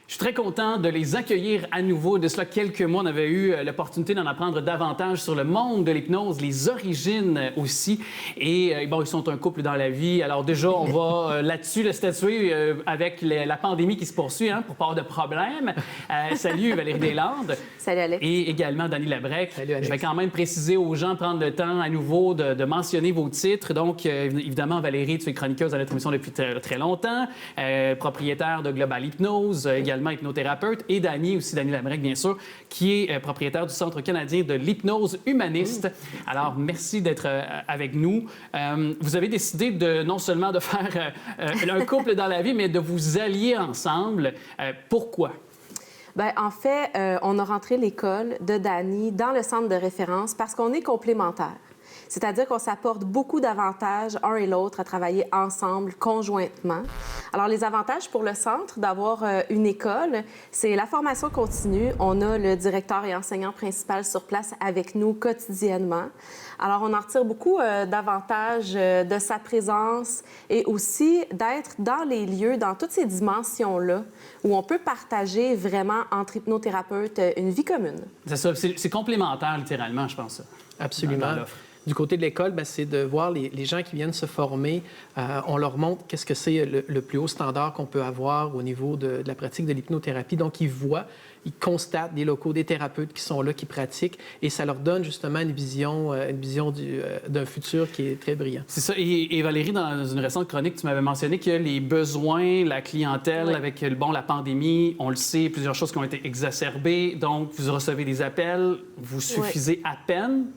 Je suis très content de les accueillir à nouveau. De cela quelques mois, on avait eu l'opportunité d'en apprendre davantage sur le monde de l'hypnose, les origines aussi. Et bon, ils sont un couple dans la vie. Alors déjà, on va là-dessus le statuer avec la pandémie qui se poursuit, hein, pour pas avoir de problème. Salut Valérie Deslandes. Salut Alex. Et également Dany Labrec. Salut Alex. Je vais quand même préciser aux gens, prendre le temps à nouveau de mentionner vos titres. Donc, évidemment, Valérie, tu es chroniqueuse à notre émission depuis très longtemps, propriétaire de Global Hypnose, également hypnothérapeute, et Dany Labrec, bien sûr, qui est propriétaire du Centre canadien de l'hypnose humaniste. Alors, merci d'être avec nous. Vous avez décidé de non seulement de faire un couple dans la vie, mais de vous allier ensemble. Pourquoi? Bien, en fait, on a rentré l'école de Dany dans le centre de référence parce qu'on est complémentaires. C'est-à-dire qu'on s'apporte beaucoup d'avantages, un et l'autre, à travailler ensemble, conjointement. Alors, les avantages pour le centre d'avoir une école, c'est la formation continue. On a le directeur et enseignant principal sur place avec nous quotidiennement. Alors, on en retire beaucoup d'avantages de sa présence et aussi d'être dans les lieux, dans toutes ces dimensions-là, où on peut partager vraiment entre hypnothérapeutes une vie commune. C'est ça, c'est complémentaire, littéralement, je pense. Absolument. Du côté de l'école, c'est de voir les gens qui viennent se former. On leur montre qu'est-ce que c'est le plus haut standard qu'on peut avoir au niveau de la pratique de l'hypnothérapie. Donc, ils voient, ils constatent des locaux, des thérapeutes qui sont là, qui pratiquent, et ça leur donne justement une vision d'un futur qui est très brillant. C'est ça. Et Valérie, dans une récente chronique, tu m'avais mentionné que les besoins, la clientèle, avec la pandémie, on le sait, plusieurs choses qui ont été exacerbées. Donc, vous recevez des appels, vous suffisez à peine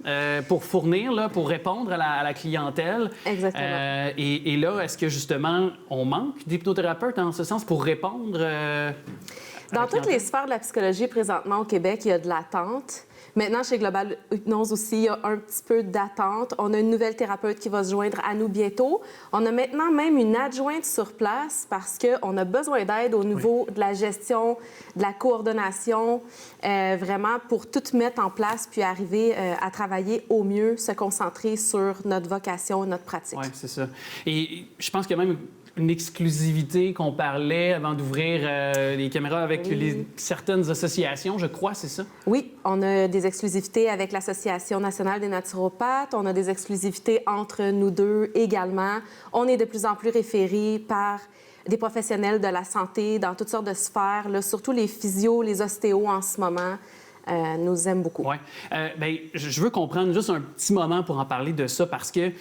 pour fournir, pour répondre à la clientèle. Exactement. Et là, est-ce que justement, on manque d'hypnothérapeutes en ce sens pour répondre dans toutes les sphères de la psychologie présentement au Québec, il y a de l'attente. Maintenant, chez Global Hypnose aussi, il y a un petit peu d'attente. On a une nouvelle thérapeute qui va se joindre à nous bientôt. On a maintenant même une adjointe sur place parce qu'on a besoin d'aide au niveau de la gestion, de la coordination, vraiment pour tout mettre en place puis arriver à travailler au mieux, se concentrer sur notre vocation, notre pratique. Oui, c'est ça. Et je pense qu'il y a même une exclusivité qu'on parlait avant d'ouvrir les caméras avec certaines associations, je crois, c'est ça? Oui, on a des exclusivités avec l'Association nationale des naturopathes. On a des exclusivités entre nous deux également. On est de plus en plus référés par des professionnels de la santé dans toutes sortes de sphères, là, surtout les physios, les ostéos en ce moment. Nous aiment beaucoup. Oui. Bien, je veux comprendre juste un petit moment pour en parler de ça parce que,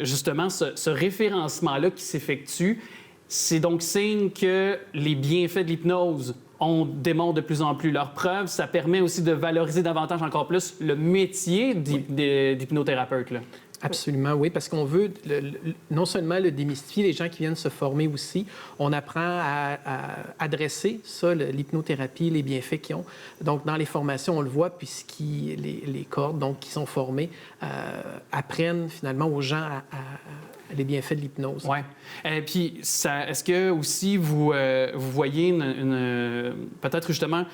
justement, ce référencement-là qui s'effectue, c'est donc signe que les bienfaits de l'hypnose, on démontre de plus en plus leurs preuves. Ça permet aussi de valoriser davantage encore plus le métier d'hypnothérapeute, là. Absolument, oui, parce qu'on veut non seulement le démystifier, les gens qui viennent se former aussi, on apprend à adresser ça, l'hypnothérapie, les bienfaits qu'ils ont. Donc, dans les formations, on le voit, les cohortes donc, qui sont formés apprennent finalement aux gens les bienfaits de l'hypnose. Oui. Puis, est-ce que aussi vous voyez peut-être justement...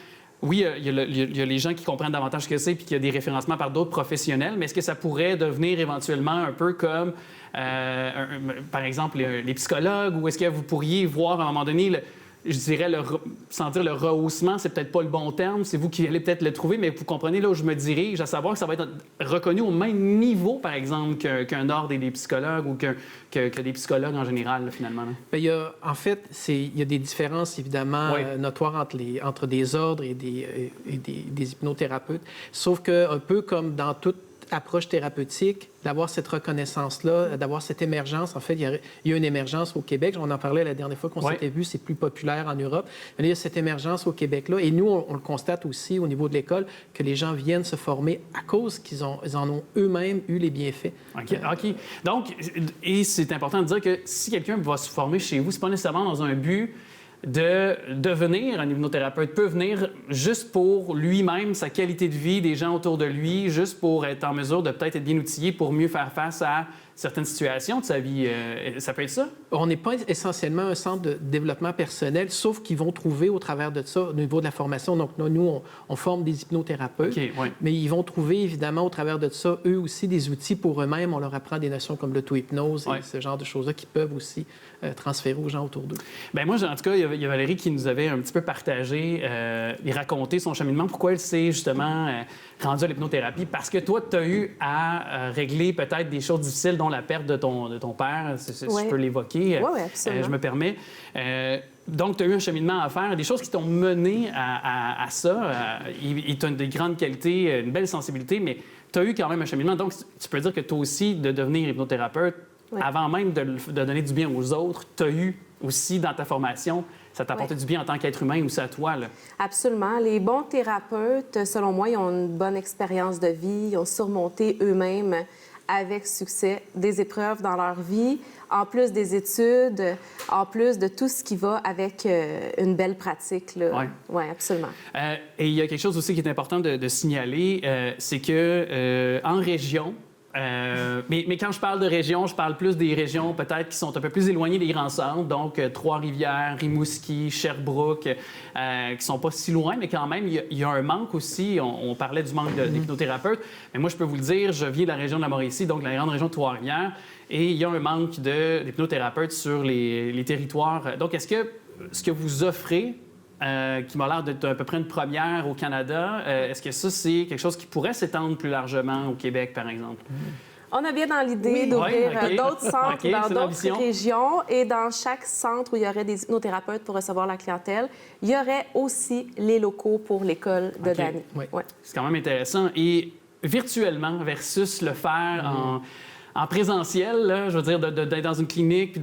Oui, il y a les gens qui comprennent davantage ce que c'est puis qu'il y a des référencements par d'autres professionnels, mais est-ce que ça pourrait devenir éventuellement un peu comme, par exemple, les psychologues, ou est-ce que vous pourriez voir à un moment donné, je dirais, sentir le rehaussement, c'est peut-être pas le bon terme, c'est vous qui allez peut-être le trouver, mais vous comprenez là où je me dirige, à savoir que ça va être reconnu au même niveau, par exemple, qu'un ordre des psychologues ou que des psychologues en général, là, finalement. Là. Bien, il y a des différences, évidemment, notoires entre des ordres et des hypnothérapeutes, sauf qu'un peu comme dans toute approche thérapeutique, d'avoir cette reconnaissance-là, d'avoir cette émergence. En fait, il y a une émergence au Québec. On en parlait la dernière fois qu'on s'était vu, c'est plus populaire en Europe. Mais il y a cette émergence au Québec-là. Et nous, on le constate aussi au niveau de l'école, que les gens viennent se former à cause qu'ils en ont eux-mêmes eu les bienfaits. OK. Donc, et c'est important de dire que si quelqu'un va se former chez vous, c'est pas nécessairement dans un but de devenir un hypnothérapeute, peut venir juste pour lui-même, sa qualité de vie, des gens autour de lui, juste pour être en mesure de peut-être être bien outillé pour mieux faire face à certaines situations de sa vie. Ça peut être ça? On n'est pas essentiellement un centre de développement personnel, sauf qu'ils vont trouver au travers de ça, au niveau de la formation. Donc, nous, on forme des hypnothérapeutes, mais ils vont trouver, évidemment, au travers de ça, eux aussi, des outils pour eux-mêmes. On leur apprend des notions comme l'auto-hypnose et ce genre de choses-là qui peuvent aussi transférer aux gens autour d'eux. Bien, moi, en tout cas, il y a Valérie qui nous avait un petit peu partagé et raconté son cheminement, pourquoi elle s'est justement rendue à l'hypnothérapie. Parce que toi, tu as eu à régler peut-être des choses difficiles, dont la perte de ton père, si je peux l'évoquer. Oui, absolument. Je me permets. Donc, tu as eu un cheminement à faire, des choses qui t'ont mené à ça. Tu as des grandes qualités, une belle sensibilité, mais tu as eu quand même un cheminement. Donc, tu peux dire que toi aussi, de devenir hypnothérapeute, avant même de donner du bien aux autres, tu as eu aussi dans ta formation, ça t'a apporté du bien en tant qu'être humain aussi à toi, là. Absolument. Les bons thérapeutes, selon moi, ils ont une bonne expérience de vie, ils ont surmonté eux-mêmes avec succès des épreuves dans leur vie, en plus des études, en plus de tout ce qui va avec une belle pratique. Oui, absolument. Et il y a quelque chose aussi qui est important de signaler, c'est que en région, mais quand je parle de région, je parle plus des régions peut-être qui sont un peu plus éloignées des grands centres, donc Trois-Rivières, Rimouski, Sherbrooke, qui sont pas si loin, mais quand même, il y a un manque aussi. On parlait du manque d'hypnothérapeutes, mais moi, je peux vous le dire, je viens de la région de la Mauricie, donc la grande région de Trois-Rivières, et il y a un manque d'hypnothérapeutes sur les territoires. Donc, est-ce que ce que vous offrez, qui m'a l'air d'être à peu près une première au Canada. Est-ce que ça, c'est quelque chose qui pourrait s'étendre plus largement au Québec, par exemple? On a bien dans l'idée d'ouvrir d'autres centres dans d'autres régions. Et dans chaque centre où il y aurait des hypnothérapeutes pour recevoir la clientèle, il y aurait aussi les locaux pour l'école de Dany. C'est quand même intéressant. Et virtuellement versus le faire en présentiel, là, je veux dire, d'être dans une clinique,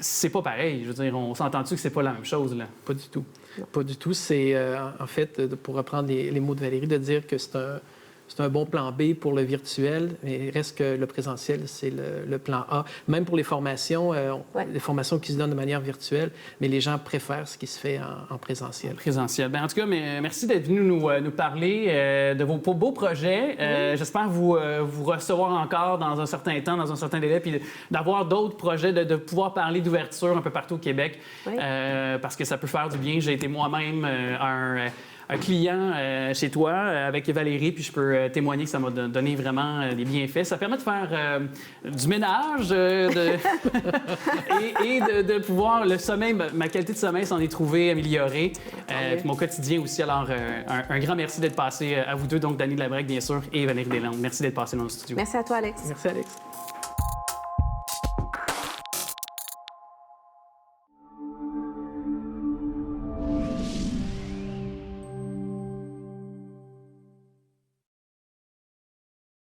c'est pas pareil. Je veux dire, on s'entend-tu que c'est pas la même chose, là? Pas du tout. Pas du tout. C'est, en fait, pour reprendre les mots de Valérie, de dire que c'est un bon plan B pour le virtuel, mais il reste que le présentiel, c'est le plan A. Même pour les formations qui se donnent de manière virtuelle, mais les gens préfèrent ce qui se fait en présentiel. Présentiel. Bien, en tout cas, merci d'être venu nous parler de vos beaux projets. J'espère vous recevoir encore dans un certain temps, dans un certain délai, puis d'avoir d'autres projets, de pouvoir parler d'ouverture un peu partout au Québec, parce que ça peut faire du bien. J'ai été moi-même un client chez toi avec Valérie, puis je peux témoigner que ça m'a donné vraiment des bienfaits. Ça permet de faire du ménage et de pouvoir... Le sommeil, ma qualité de sommeil s'en est trouvée améliorée. Puis mon quotidien aussi. Alors, un grand merci d'être passé à vous deux, donc Dany Labrec, bien sûr, et Valérie Deslandes. Merci d'être passé dans le studio. Merci à toi, Alex. Merci, Alex.